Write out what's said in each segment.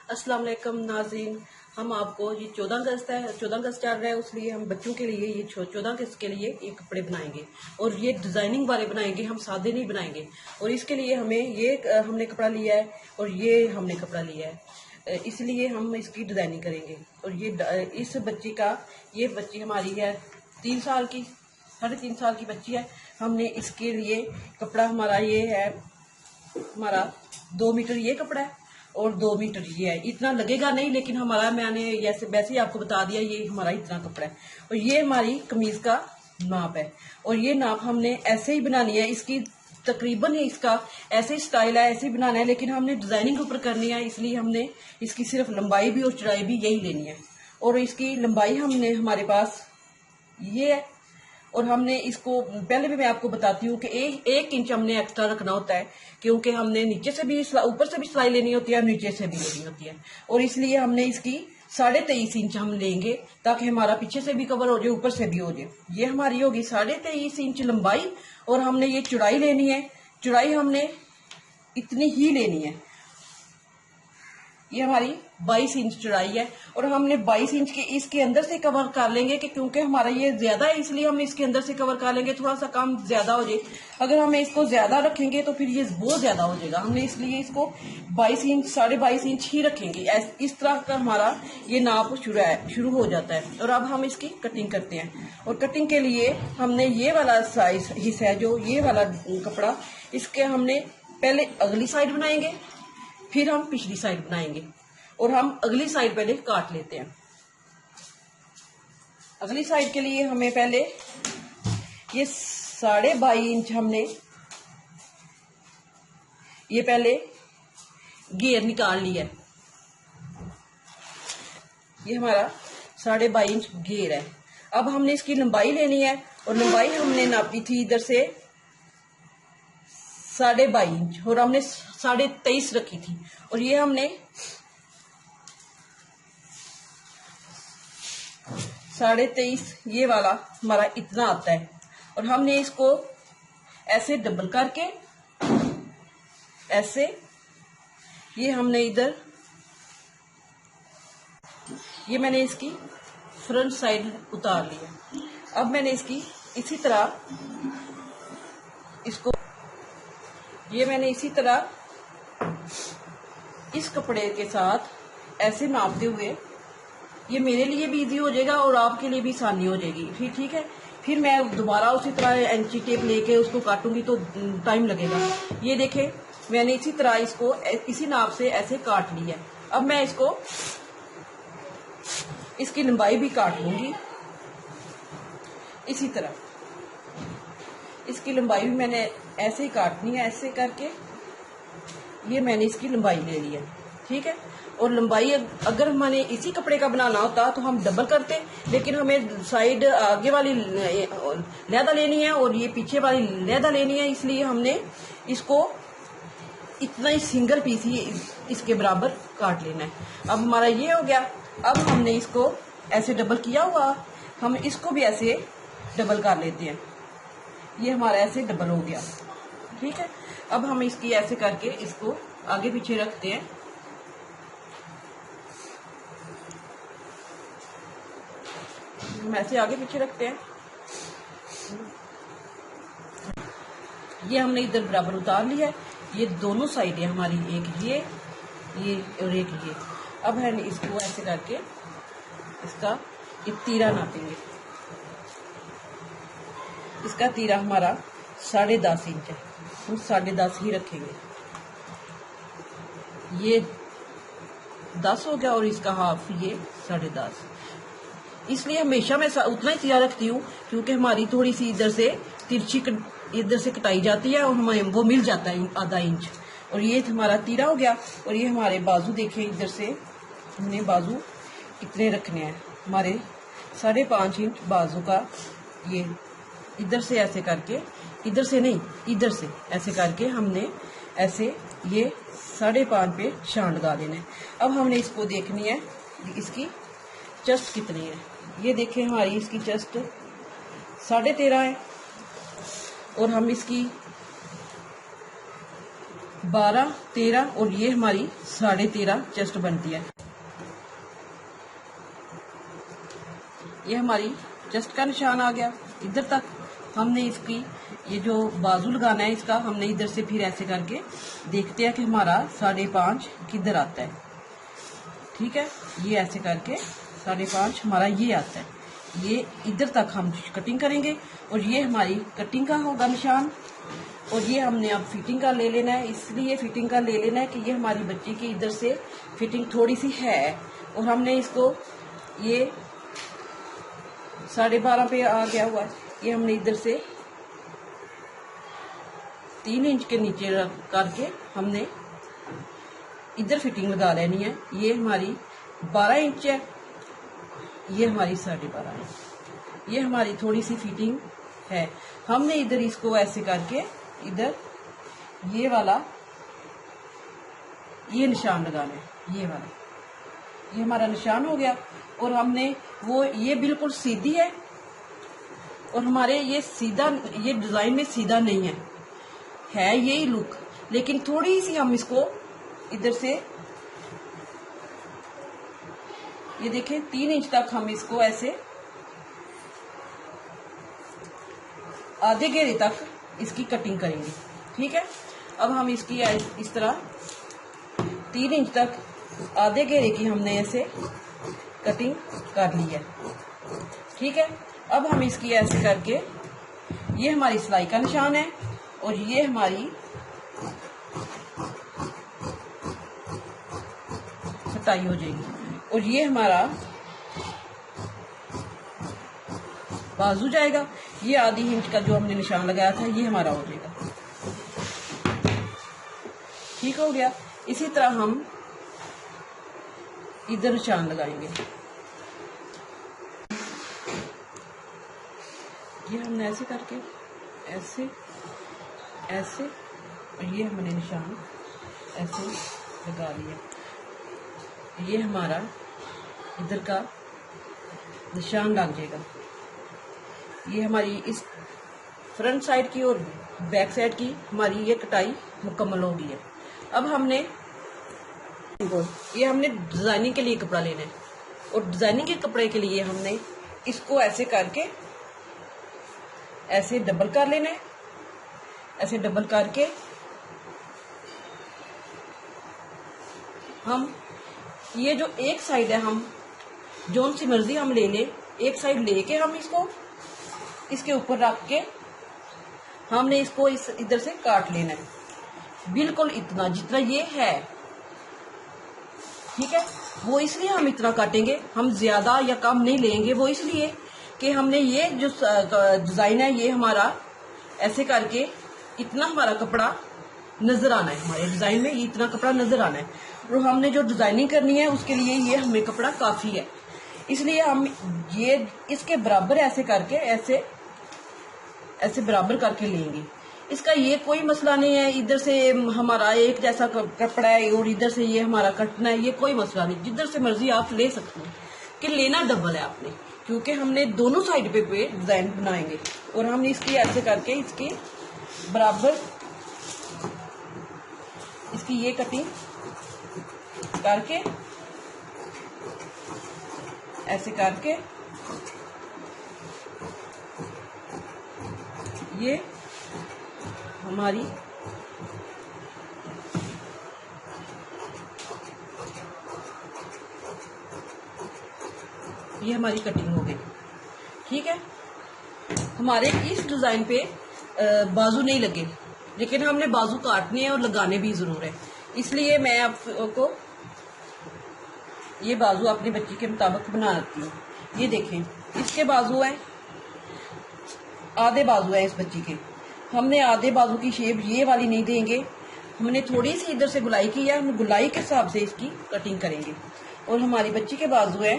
अस्सलाम वालेकुम नाज़रीन, हम आपको ये 14 अगस्त है, 14 अगस्त चल रहा है, इसलिए हम बच्चों के लिए ये 14 अगस्त के लिए ये कपड़े बनाएंगे और ये डिज़ाइनिंग वाले बनाएंगे, हम सादे नहीं बनाएंगे। और इसके लिए हमें ये हमने कपड़ा लिया है और ये हमने कपड़ा लिया है, इसलिए हम इसकी डिज़ाइनिंग करेंगे। और ये इस बच्ची का, ये बच्ची हमारी है 3 साल की, 3.5 साल की बच्ची है। हमने इसके लिए कपड़ा हमारा ये है, हमारा 2 मीटर ये कपड़ा है और 2 मीटर ये है। इतना लगेगा नहीं, लेकिन हमारा, मैंने वैसे ही आपको बता दिया, ये हमारा इतना कपड़ा है। और ये हमारी कमीज का नाप है और ये नाप हमने ऐसे ही बनानी है। इसकी तकरीबन इसका ऐसे ही स्टाइल है, ऐसे ही बनाना है, लेकिन हमने डिजाइनिंग के ऊपर करनी है, इसलिए हमने इसकी सिर्फ लंबाई भी और चौड़ाई भी यही लेनी है। और इसकी लंबाई हमने, हमारे पास ये है और हमने इसको, पहले भी मैं आपको बताती हूँ कि एक इंच हमने एक्स्ट्रा रखना होता है, क्योंकि हमने नीचे से भी, ऊपर से भी सिलाई लेनी होती है और नीचे से भी लेनी होती है। और इसलिए हमने इसकी 23.5 इंच हम लेंगे, ताकि हमारा पीछे से भी कवर हो जाए, ऊपर से भी हो जाए। ये हमारी होगी 23.5 इंच लंबाई और हमने ये चौड़ाई लेनी है। चौड़ाई हमने इतनी ही लेनी है। ये हमारी 22 इंच चौड़ाई है और हमने 22 इंच के इसके अंदर से कवर कर लेंगे, कि क्योंकि हमारा ये ज्यादा है, इसलिए हम इसके अंदर से कवर कर लेंगे, थोड़ा सा काम ज्यादा हो जाए। अगर हम इसको ज्यादा रखेंगे तो फिर ये बहुत ज्यादा हो जाएगा। हमने इसलिए इसको 22 इंच, 22.5 इंच ही रखेंगे। इस तरह का हमारा ये नाप शुरू हो जाता है। और अब हम इसकी कटिंग करते हैं। और कटिंग के लिए हमने ये वाला साइज हिस्सा है, जो ये वाला कपड़ा, इसके हमने पहले अगली साइड बनाएंगे, फिर हम पिछली साइड बनाएंगे। और हम अगली साइड पहले काट लेते हैं। अगली साइड के लिए हमें पहले ये 22.5 इंच हमने ये पहले घेर निकाल लिया है। ये हमारा 22.5 इंच घेर है। अब हमने इसकी लंबाई लेनी है और लंबाई हमने नापी थी इधर से 22.5 इंच और हमने 23.5 रखी थी। और ये हमने 23.5, ये वाला हमारा इतना आता है। और हमने इसको ऐसे डबल करके, ऐसे, ये हमने इधर, ये मैंने इसकी फ्रंट साइड उतार लिया। अब मैंने इसकी इसी तरह इसको, ये मैंने इसी तरह इस कपड़े के साथ ऐसे नापते हुए, ये मेरे लिए भी इजी हो जाएगा और आपके लिए भी आसानी हो जाएगी। फिर ठीक है, फिर मैं दोबारा उसी तरह इंची टेप लेके उसको काटूंगी तो टाइम लगेगा। ये देखें, मैंने इसी तरह इसको इसी नाप से ऐसे काट लिया है। अब मैं इसको, इसकी लंबाई भी काट लूंगी इसी तरह। इसकी लंबाई भी मैंने ऐसे ही काटनी है, ऐसे करके ये मैंने इसकी लंबाई ले ली है। ठीक है। और लंबाई अगर मैंने इसी कपड़े का बनाना होता तो हम डबल करते, लेकिन हमें साइड आगे वाली लहदा लेनी है और ये पीछे वाली लहदा लेनी है, इसलिए हमने इसको इतना ही सिंगल पीस ही इसके बराबर काट लेना है। अब हमारा ये हो गया। अब हमने इसको ऐसे डबल किया हुआ, हम इसको भी ऐसे डबल कर लेते हैं। ये हमारा ऐसे डबल हो गया। ठीक है। अब हम इसकी ऐसे करके इसको आगे पीछे रखते हैं। हम ऐसे आगे पीछे रखते हैं। ये हमने इधर बराबर उतार लिया है। ये दोनों साइड है हमारी, एक ये और एक ये। अब हम इसको ऐसे करके इसका एक तीरा नापेंगे। इसका तीरा हमारा 10.5 इंच है, हम 10.5 ही रखेंगे। ये 10 हो गया और इसका हाफ ये 10.5। इसलिए हमेशा मैं उतना ही तीरा रखती हूँ, क्योंकि हमारी थोड़ी सी इधर से तिरछी इधर से कटाई जाती है और हमें वो मिल जाता है आधा इंच। और ये हमारा तीरा हो गया। और ये हमारे बाजू देखें, इधर से हमने बाजू कितने रखने हैं, हमारे 5.5 इंच बाजू का। ये इधर से ऐसे करके, इधर से नहीं, इधर से ऐसे करके हमने ऐसे ये 5.5 पे शान लगा देना है। अब हमने इसको देखनी है इसकी चेस्ट कितनी है। ये देखें, हमारी इसकी चेस्ट 13.5 है और हम इसकी 12, 13 और ये हमारी 13.5 चेस्ट बनती है। ये हमारी चेस्ट का निशान आ गया। इधर तक हमने इसकी ये जो बाजू लगाना है इसका, हमने इधर से फिर ऐसे करके देखते हैं कि हमारा 5.5 किधर आता है। ठीक है, ये ऐसे करके 5.5 हमारा ये आता है। ये इधर तक हम कटिंग करेंगे और ये हमारी कटिंग का होगा निशान। और ये हमने अब फिटिंग का ले लेना है, इसलिए फिटिंग का ले लेना है कि ये हमारी बच्ची की इधर से फिटिंग थोड़ी सी है और हमने इसको ये 12.5 पे आ गया हुआ है। ये हमने इधर से 3 इंच के नीचे रख करके हमने इधर फिटिंग लगा लेनी है। ये हमारी 12 इंच है, ये हमारी 12.5 है। ये हमारी थोड़ी सी फिटिंग है। हमने इधर इसको ऐसे करके इधर ये वाला ये निशान लगाना है, ये वाला, ये हमारा निशान हो गया। और हमने वो ये बिल्कुल सीधी है और हमारे ये सीधा, ये डिजाइन में सीधा नहीं है यही लुक, लेकिन थोड़ी सी हम इसको इधर से ये देखें 3 इंच तक हम इसको ऐसे आधे घेरे तक इसकी कटिंग करेंगे। ठीक है, अब हम इसकी इस तरह 3 इंच तक आधे घेरे की हमने ऐसे कटिंग कर ली है। ठीक है, अब हम इसकी ऐसे करके, ये हमारी सिलाई का निशान है और ये हमारी कटाई हो जाएगी और ये हमारा बाजू जाएगा। ये आधी इंच का जो हमने निशान लगाया था ये हमारा हो जाएगा। ठीक हो गया। इसी तरह हम इधर निशान लगाएंगे। ये हमने ऐसे करके ऐसे ऐसे और ये हमने निशान ऐसे लगा लिया। ये हमारा इधर का निशान लग जाएगा। ये हमारी इस फ्रंट साइड की और बैक साइड की हमारी ये कटाई मुकम्मल हो गई है। अब हमने ये हमने डिजाइनिंग के लिए कपड़ा लेना है और डिजाइनिंग के कपड़े के लिए हमने इसको ऐसे करके ऐसे डबल कर लेना है। ऐसे डबल करके हम ये जो एक साइड है, हम जोन सी मर्जी हम ले ले, एक साइड लेके हम इसको इसके ऊपर रख के हमने इसको इस इधर से काट लेना है, बिल्कुल इतना जितना ये है। ठीक है, वो इसलिए हम इतना काटेंगे, हम ज्यादा या कम नहीं लेंगे। वो इसलिए कि हमने ये जो डिजाइन है ये हमारा ऐसे करके इतना हमारा कपड़ा नजर आना है, हमारे डिजाइन में इतना कपड़ा नजर आना है। और हमने जो डिजाइनिंग करनी है उसके लिए ये हमें कपड़ा काफी है, इसलिए हम ये इसके बराबर ऐसे करके ऐसे ऐसे बराबर करके लेंगे। इसका ये कोई मसला नहीं है, इधर से हमारा एक जैसा कपड़ा है और इधर से ये हमारा कटना है, ये कोई मसला नहीं। जिधर से मर्जी आप ले सकते हैं। कि लेना डबल है आपने, क्योंकि हमने दोनों साइड पे डिजाइन बनाएंगे और हमने इसकी ऐसे करके इसके बराबर इसकी ये कटिंग करके ऐसे करके ये हमारी कटिंग हो गई। ठीक है, हमारे इस डिजाइन पे बाजू नहीं लगे, लेकिन हमने बाजू काटने हैं और लगाने भी जरूर है, इसलिए मैं आपको ये बाजू अपनी बच्ची के मुताबिक बनाती हूँ। ये देखें, इसके बाजू है, आधे बाजू है इस बच्ची के। हमने आधे बाजू की शेप ये वाली नहीं देंगे, हमने थोड़ी सी इधर से गुलाई की है, हम गुलाई के हिसाब से इसकी कटिंग करेंगे। और हमारी बच्ची के बाजू है,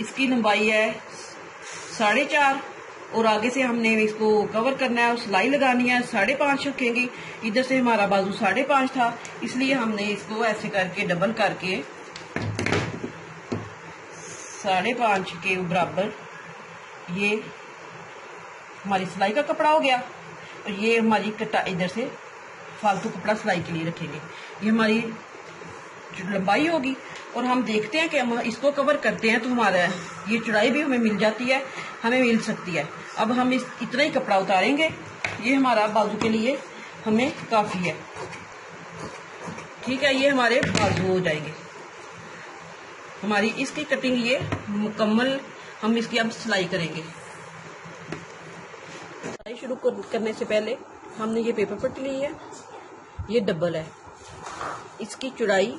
इसकी लंबाई है 4.5 और आगे से हमने इसको कवर करना है और सिलाई लगानी है 5.5 रखेंगे। इधर से हमारा बाजू 5.5 था, इसलिए हमने इसको ऐसे करके डबल करके 5.5 के बराबर ये हमारी सिलाई का कपड़ा हो गया। ये हमारी कटा इधर से फालतू कपड़ा सिलाई के लिए रखेंगे। ये हमारी लंबाई होगी और हम देखते हैं कि हम इसको कवर करते हैं तो हमारा ये चौड़ाई भी हमें मिल जाती है, हमें मिल सकती है। अब हम इतना ही कपड़ा उतारेंगे, ये हमारा बाजू के लिए हमें काफ़ी है। ठीक है, ये हमारे बाजू हो जाएंगे। हमारी इसकी कटिंग ये मुकम्मल, हम इसकी अब सिलाई करेंगे। सिलाई शुरू करने से पहले हमने ये पेपर पट्टी ली है, ये डबल है, इसकी चौड़ाई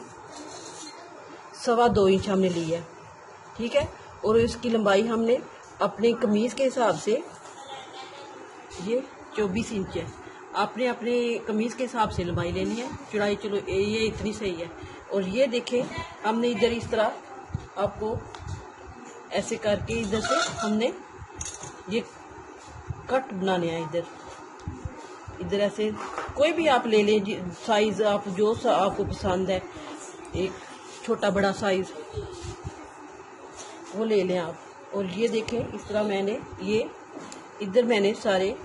2.25 इंच हमने ली है। ठीक है, और इसकी लंबाई हमने अपने कमीज के हिसाब से, ये 24 इंच है, आपने अपने कमीज के हिसाब से लंबाई लेनी है। चौड़ाई चलो ये इतनी सही है। और ये देखें, हमने इधर इस तरह आपको ऐसे करके इधर से हमने ये कट बनाने हैं। इधर ऐसे कोई भी आप ले लें साइज, आप जो आपको पसंद है, एक छोटा बड़ा साइज वो ले लें आप। और ये देखें, इस तरह मैंने ये इधर मैंने सारे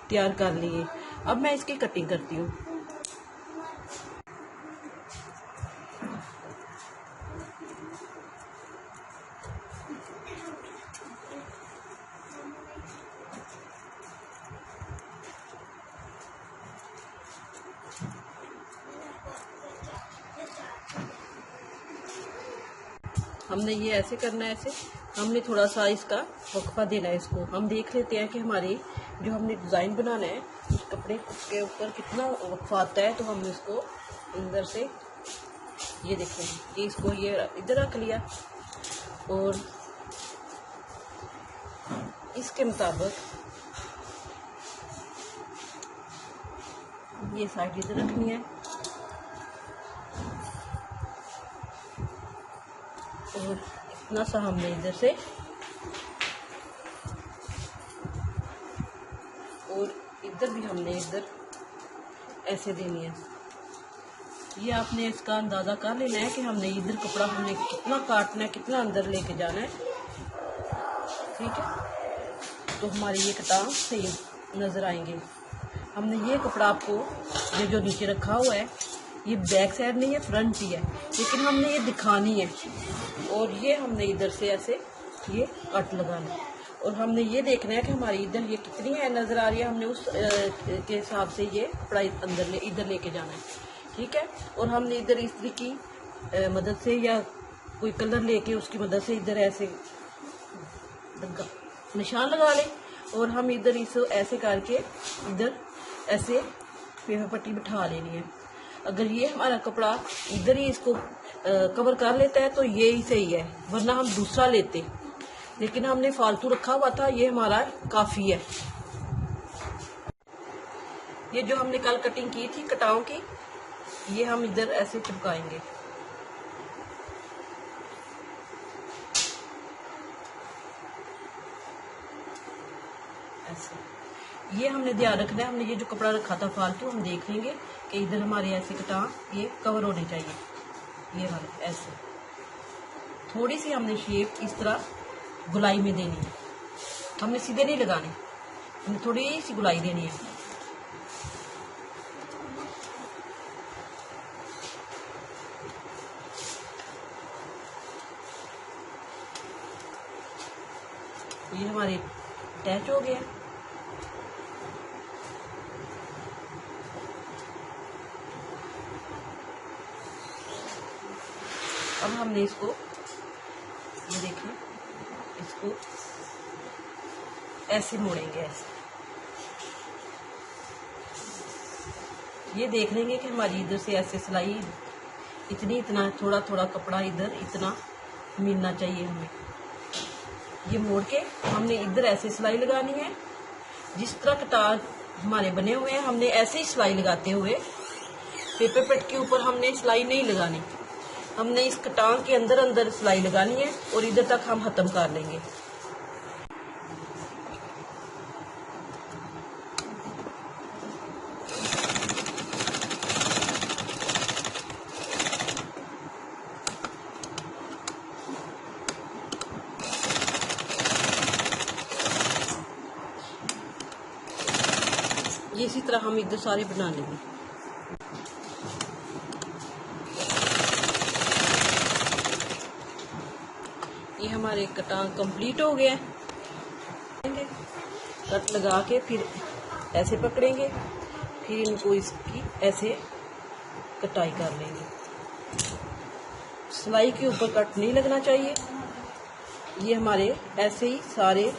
तैयार कर लिए। अब मैं इसकी कटिंग करती हूँ। हमने ये ऐसे करना है, ऐसे हमने थोड़ा सा इसका वक्फा देना है। इसको हम देख लेते हैं कि हमारी जो हमने डिज़ाइन बनाना है उस कपड़े के ऊपर कितना वक्फा आता है। तो हम इसको अंदर से ये देखें, ये इसको ये इधर रख लिया और इसके मुताबिक ये साइड इधर रखनी है और इतना सा हमने इधर से, और इधर भी हमने इधर ऐसे देनी है। ये आपने इसका अंदाज़ा कर लेना है कि हमने इधर कपड़ा हमने कितना काटना है, कितना अंदर लेके जाना है। ठीक है, तो हमारी ये कटाव सही नज़र आएंगे। हमने ये कपड़ा आपको ये जो नीचे रखा हुआ है, ये बैक साइड नहीं है, फ्रंट ही है, लेकिन हमने ये दिखानी है। और ये हमने इधर से ऐसे ये कट लगाना है और हमने ये देखना है कि हमारी इधर ये कितनी है नज़र आ रही है। हमने उस के हिसाब से ये कपड़ा अंदर इधर लेके जाना है। ठीक है, और हमने इधर इस्त्री की मदद से या कोई कलर लेके उसकी मदद से इधर ऐसे निशान लगा लें और हम इधर इस ऐसे करके इधर ऐसे पेपर पट्टी बिठा लेनी है। अगर ये हमारा कपड़ा इधर ही इसको कवर कर लेता है तो ये ही सही है, वरना हम दूसरा लेते, लेकिन हमने फालतू रखा हुआ था, ये हमारा काफ़ी है। ये जो हमने कल कटिंग की थी कटाओं की, ये हम इधर ऐसे चिपकाएंगे। ऐसे ये हमने ध्यान रखना है। हमने ये जो कपड़ा रखा था फालतू, हम देख लेंगे कि इधर हमारे ऐसे कटा ये कवर होने चाहिए। ये वाले ऐसे थोड़ी सी हमने शेप इस तरह गुलाई में देनी है, हमने सीधे नहीं लगाने, हमने थोड़ी सी गुलाई देनी है। ये हमारे अटैच हो गया। अब हमने इसको ये देखें, इसको ऐसे मोड़ेंगे, ऐसे ये देख लेंगे कि हमारी इधर से ऐसे सिलाई इतना थोड़ा थोड़ा कपड़ा इधर इतना मिलना चाहिए हमें। ये मोड़ के हमने इधर ऐसे सिलाई लगानी है। जिस तरह कटार हमारे बने हुए हैं हमने ऐसे ही सिलाई लगाते हुए, पेपर पेट के ऊपर हमने सिलाई नहीं लगानी, हमने इस कटान के अंदर अंदर सिलाई लगानी है और इधर तक हम खत्म कर लेंगे। तरह हम इधर सारे बना लेंगे। ये हमारे कटान कंप्लीट हो गया है। कट लगा के फिर ऐसे पकड़ेंगे, फिर इनको इसकी ऐसे कटाई कर लेंगे। सिलाई के ऊपर कट नहीं लगना चाहिए। ये हमारे ऐसे ही सारे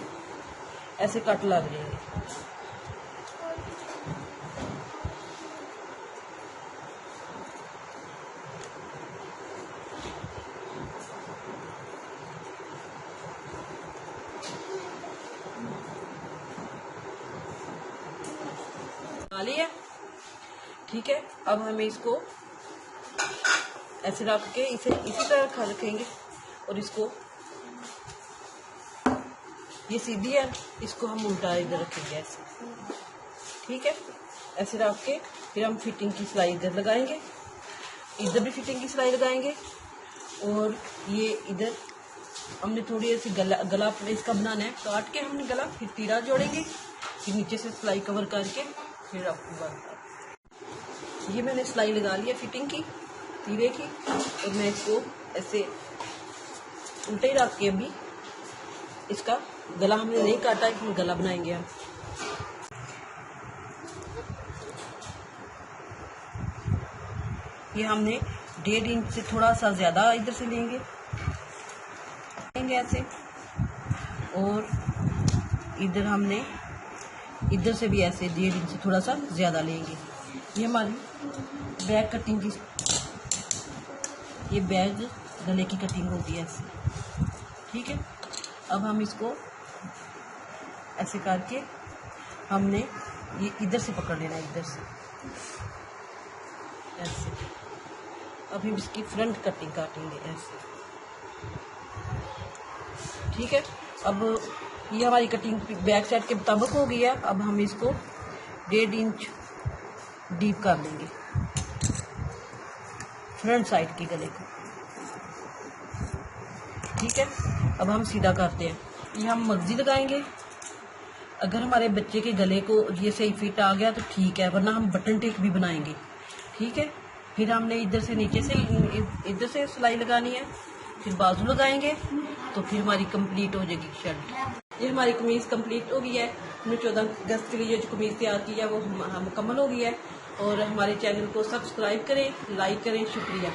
ऐसे कट लग जाएंगे। लिया, ठीक है। अब हमें इसको ऐसे रख के इसे इसी तरह रखेंगे और इसको ये सीधी है, इसको हम उल्टा इधर रखेंगे ऐसे, ठीक है। ऐसे रख के फिर हम फिटिंग की सिलाई इधर लगाएंगे, इधर भी फिटिंग की सिलाई लगाएंगे। और ये इधर हमने थोड़ी ऐसी गला इसका बनाना है, काट के हमने गला, फिर तीरा जोड़ेंगे, फिर नीचे से सिलाई कवर करके फिर आपको बात। ये मैंने सिलाई लगा लिया फिटिंग की, तीरे की, और मैं इसको ऐसे उल्टे ही रख के अभी इसका गला हमने नहीं काटा है, हम गला बनाएंगे हम। ये हमने 1.5 इंच से थोड़ा सा ज्यादा इधर से लेंगे ऐसे, और इधर हमने इधर से भी ऐसे 1.5 इंच से थोड़ा सा ज्यादा लेंगे। ये हमारी बैक कटिंग की, ये बैग गले की कटिंग होती है ऐसे, ठीक है। अब हम इसको ऐसे करके हमने ये इधर से पकड़ लेना है, इधर से ऐसे। अब हम इसकी फ्रंट कटिंग काटेंगे ऐसे, ठीक है। अब ये हमारी कटिंग बैक साइड के मुताबिक हो गई है। अब हम इसको 1.5 इंच डीप कर लेंगे फ्रंट साइड की गले को, ठीक है। अब हम सीधा करते हैं। ये हम मर्जी लगाएंगे, अगर हमारे बच्चे के गले को ये सही फिट आ गया तो ठीक है, वरना हम बटन टेक भी बनाएंगे, ठीक है। फिर हमने इधर से नीचे से इधर से सिलाई लगानी है, फिर बाजू लगाएंगे, तो फिर हमारी कंप्लीट हो जाएगी शर्ट। ये हमारी कमीज कंप्लीट हो गई है। हमने 14 अगस्त के लिए जो कमीज तैयार की है वो मुकम्मल हो गई है। और हमारे चैनल को सब्सक्राइब करें, लाइक करें। शुक्रिया।